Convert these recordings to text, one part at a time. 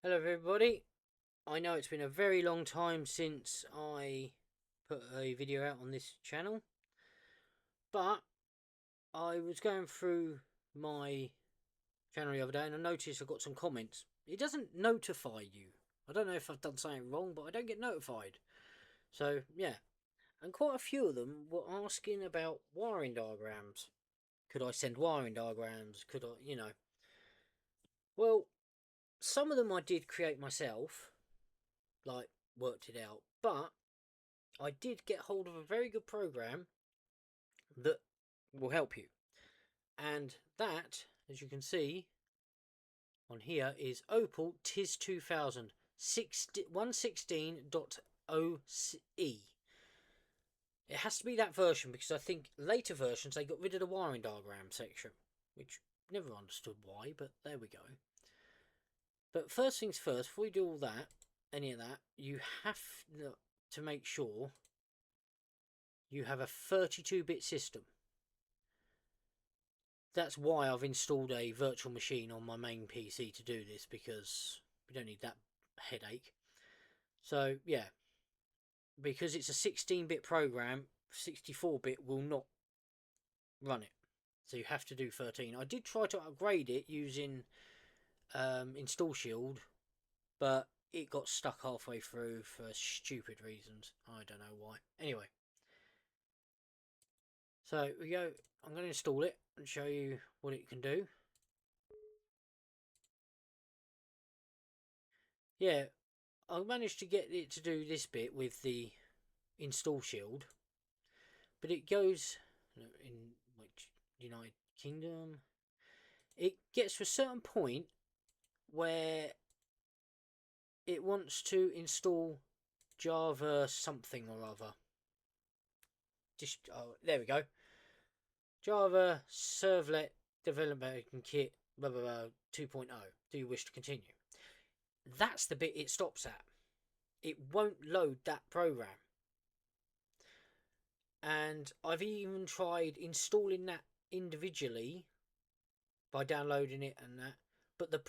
Hello everybody, I know it's been a very long time since I put a video out on this channel, but I was going through my channel the other day and I noticed I got some comments. It doesn't notify you. I don't know if I've done something wrong, but I don't get notified. So yeah, and quite a few of them were asking about wiring diagrams. Could I send wiring diagrams? Could I? Well, some of them I did create myself, like worked it out, but I did get hold of a very good program that will help you. And that, as you can see on here, is Opal TIS 2000 116.0e. It has to be that version because I think later versions they got rid of the wiring diagram section, which never understood why, but there we go. But first things first, before you do all that, any of that, you have to make sure you have a 32-bit system. That's why I've installed a virtual machine on my main PC to do this, because we don't need that headache. So yeah, because it's a 16-bit program, 64-bit will not run it. So you have to do 13. I did try to upgrade it using Install Shield, but it got stuck halfway through for stupid reasons. I don't know why. Anyway, so we go. I'm going to install it and show you what it can do. Yeah, I managed to get it to do this bit with the Install Shield, but it goes in which United Kingdom. It gets to a certain point where it wants to install Java something or other. Just there we go. Java Servlet Development Kit blah blah blah 2.0. Do you wish to continue? That's the bit it stops at. It won't load that program. And I've even tried installing that individually by downloading it and that, but the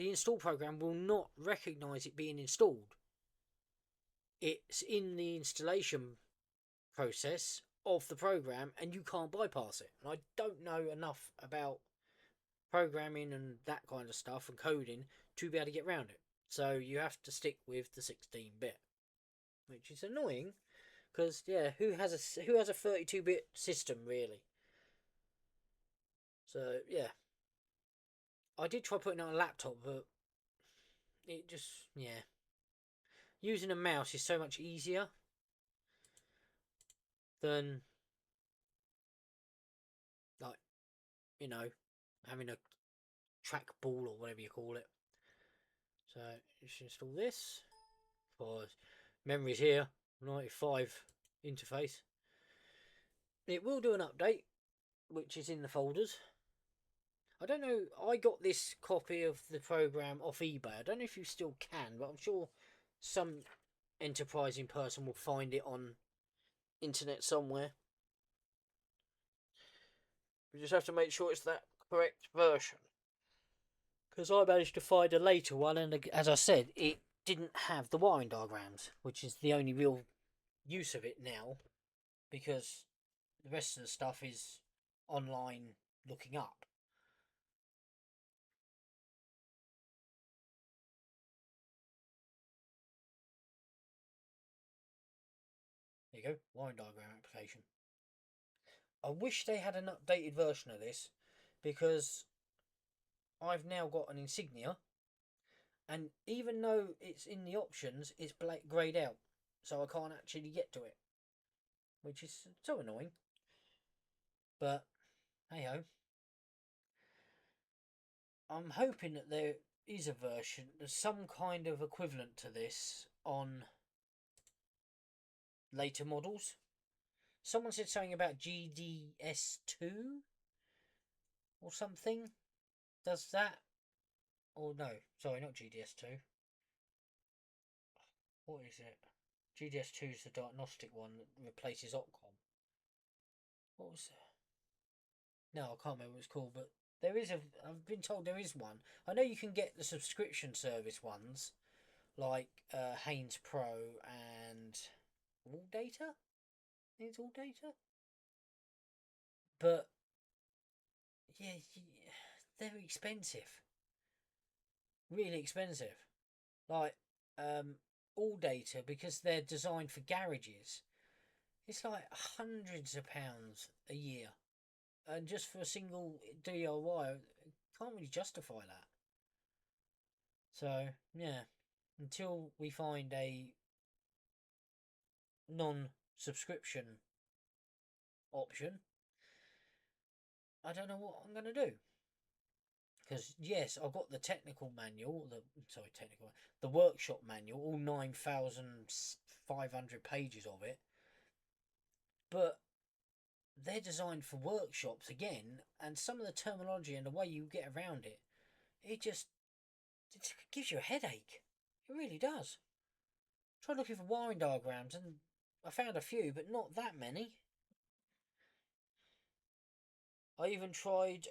install program will not recognize it being installed. It's in the installation process of the program and you can't bypass it. And I don't know enough about programming and that kind of stuff and coding to be able to get around it. So you have to stick with the 16-bit, which is annoying because yeah, who has a 32-bit system really? So yeah, I did try putting it on a laptop, but it just, yeah. Using a mouse is so much easier than, like, having a trackball or whatever you call it. So, just install this. For memories here, 95 interface. It will do an update, which is in the folders. I don't know, I got this copy of the program off eBay. I don't know if you still can, but I'm sure some enterprising person will find it on internet somewhere. We just have to make sure it's that correct version. Because I managed to find a later one, and as I said, it didn't have the wiring diagrams, which is the only real use of it now, because the rest of the stuff is online looking up. There you go, wiring diagram application. I wish they had an updated version of this, because I've now got an Insignia, and even though it's in the options, it's greyed out, so I can't actually get to it, which is so annoying. But hey ho, I'm hoping that there is a version, there's some kind of equivalent to this on later models. Someone said something about GDS2 or something. Does that? Or no, sorry, not GDS2. What is it? GDS2 is the diagnostic one that replaces Opcom. What was it? No, I can't remember what it's called, but There is a. I've been told there is one. I know you can get the subscription service ones like Haynes Pro and All Data. It's All Data, but yeah, they're expensive. Really expensive. Like All Data, because they're designed for garages. It's like hundreds of pounds a year, and just for a single DIY, can't really justify that. So yeah, until we find a non-subscription option, I don't know what I'm gonna do. Because yes, I've got the technical manual, the workshop manual, all 9,500 pages of it, but they're designed for workshops again, and some of the terminology and the way you get around it, it just it gives you a headache. It really does. Tried looking for wiring diagrams, and I found a few, but not that many. I even tried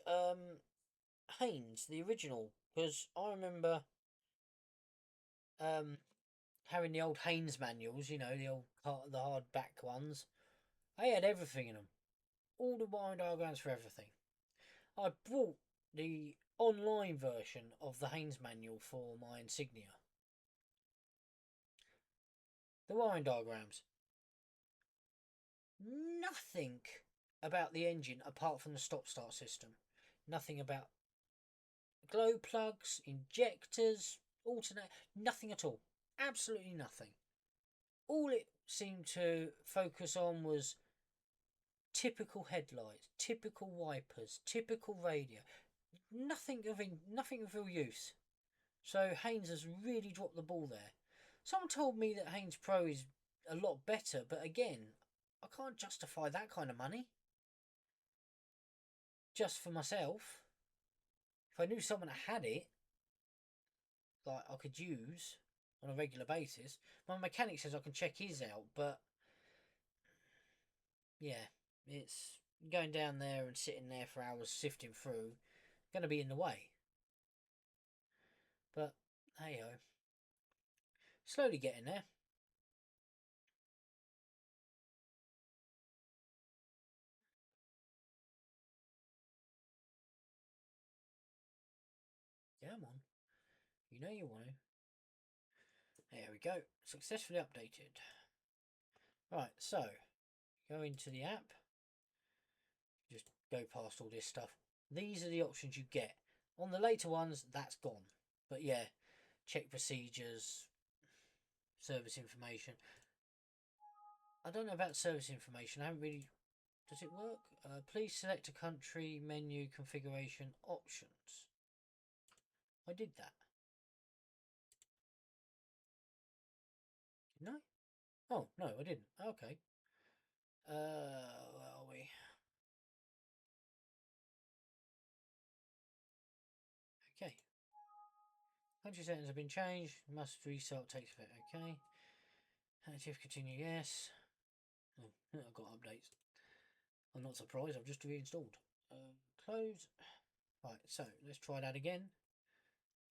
Haynes, the original, because I remember um, having the old Haynes manuals, the old the hardback ones. They had everything in them, all the wiring diagrams for everything. I bought the online version of the Haynes manual for my Insignia. The wiring diagrams, nothing about the engine apart from the stop-start system. Nothing about glow plugs, injectors, alternate, nothing at all. Absolutely nothing. All it seemed to focus on was typical headlights, typical wipers, typical radio. Nothing of real use. So Haynes has really dropped the ball there. Someone told me that Haynes Pro is a lot better, but again, I can't justify that kind of money just for myself. If I knew someone that had it, like I could use on a regular basis, my mechanic says I can check his out, but yeah, it's going down there and sitting there for hours sifting through, going to be in the way. But hey ho, slowly getting there. Come on, you know you want to. There we go, successfully updated. Right, so go into the app, just go past all this stuff. These are the options you get. On the later ones, that's gone. But yeah, check procedures, service information. I don't know about service information. I haven't really. Does it work? Please select a country, menu, configuration, options. I did that. Didn't I? Oh, no, I didn't. Okay. Where are we? Okay. Country settings have been changed. Must restart takes effect. Okay. Active, continue, yes. Oh, I've got updates. I'm not surprised, I've just reinstalled. Close. Right, so let's try that again.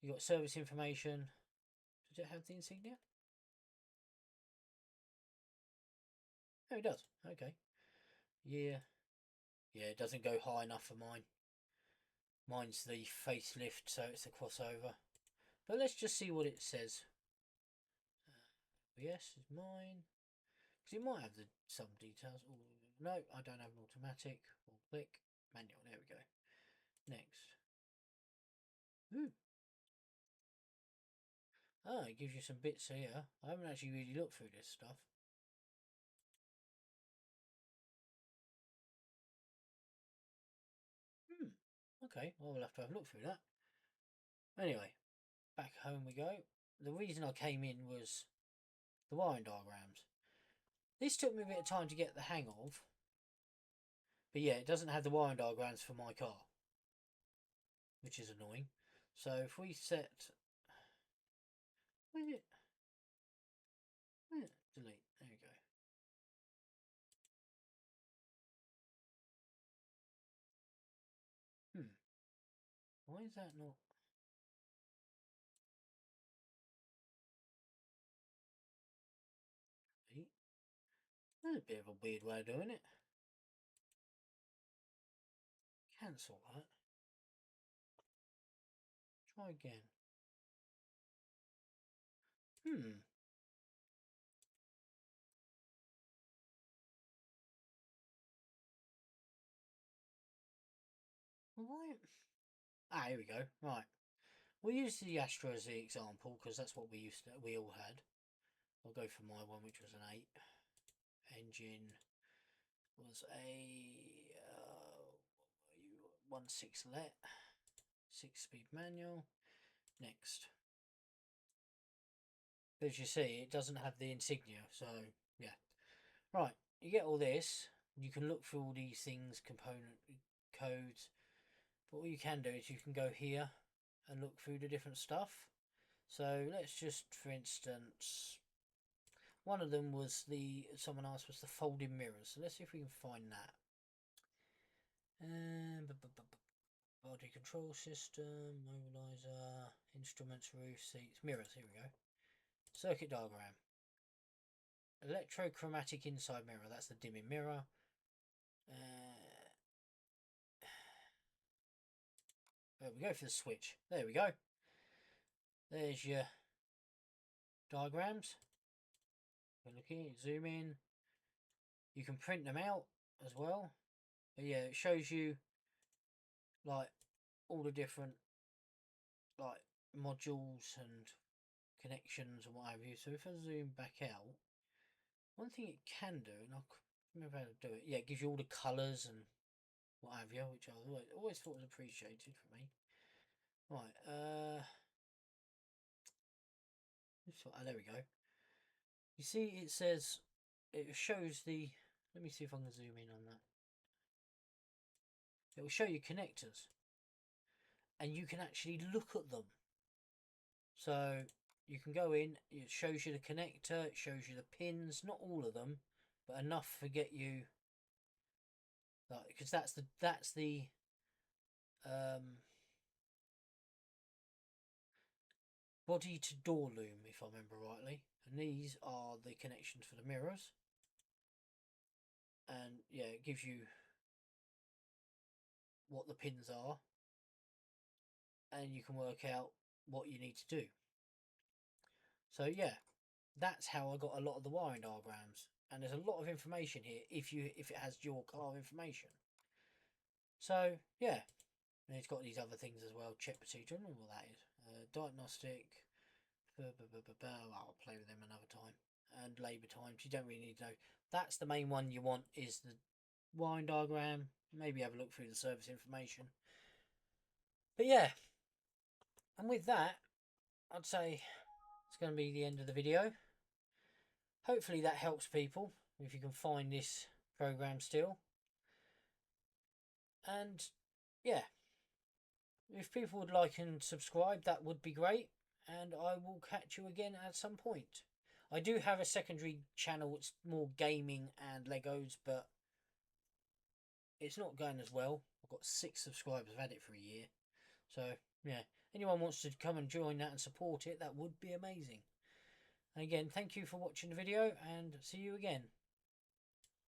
You got service information. Does it have the insignia? Oh, it does. Okay. Yeah. Yeah, it doesn't go high enough for mine. Mine's the facelift, so it's a crossover. But let's just see what it says. Yes, it's mine. Because it might have some details. Ooh, no, I don't have an automatic. We'll click manual. There we go. Next. Ooh. Ah, it gives you some bits here. I haven't actually really looked through this stuff. Hmm. Okay, well, we'll have to have a look through that. Anyway, back home we go. The reason I came in was the wiring diagrams. This took me a bit of time to get the hang of. But yeah, it doesn't have the wiring diagrams for my car, which is annoying. So if we set... Where is it? Delete. There we go. Hmm. Why is that not? That's a bit of a weird way of doing it. Cancel that. Try again. Why? Ah, here we go. Right. We'll use the Astra as the example because that's what we all had. I'll go for my one, which was an 8. Engine was a 1.6 let, 6-speed manual. Next. As you see, it doesn't have the insignia, so yeah. Right, you get all this. You can look through all these things, component codes. But what you can do is you can go here and look through the different stuff. So let's just, for instance, one of them was someone asked was the folding mirrors. So let's see if we can find that. Body control system, mobilizer, instruments, roof, seats, mirrors. Here we go. Circuit diagram. Electrochromatic inside mirror. That's the dimming mirror. There we go for the switch. There we go. There's your diagrams. Looking, zoom in. You can print them out as well. But yeah, it shows you like all the different like modules and connections and what have you. So if I zoom back out, one thing it can do, and I can't remember how to do it. Yeah, it gives you all the colours and what have you, which I always thought was appreciated for me. Right, there we go. You see, it says it shows the. Let me see if I can zoom in on that. It will show you connectors, and you can actually look at them. So you can go in. It shows you the connector. It shows you the pins. Not all of them, but enough to get you. Because that's the body to door loom, if I remember rightly, and these are the connections for the mirrors. And yeah, it gives you what the pins are, and you can work out what you need to do. So yeah, that's how I got a lot of the wiring diagrams, and there's a lot of information here if it has your car information. So yeah, and it's got these other things as well. Check procedure, I don't know what that is. Diagnostic. I'll play with them another time. And labour times, you don't really need to know. That's the main one you want, is the wiring diagram. Maybe have a look through the service information. But yeah, and with that, I'd say it's going to be the end of the video. Hopefully that helps people if you can find this program still. And yeah, if people would like and subscribe, that would be great. And I will catch you again at some point. I do have a secondary channel. It's more gaming and Legos, but it's not going as well. I've got 6 subscribers. I've had it for a year. So, yeah. Anyone wants to come and join that and support it, that would be amazing. And again, thank you for watching the video, and see you again.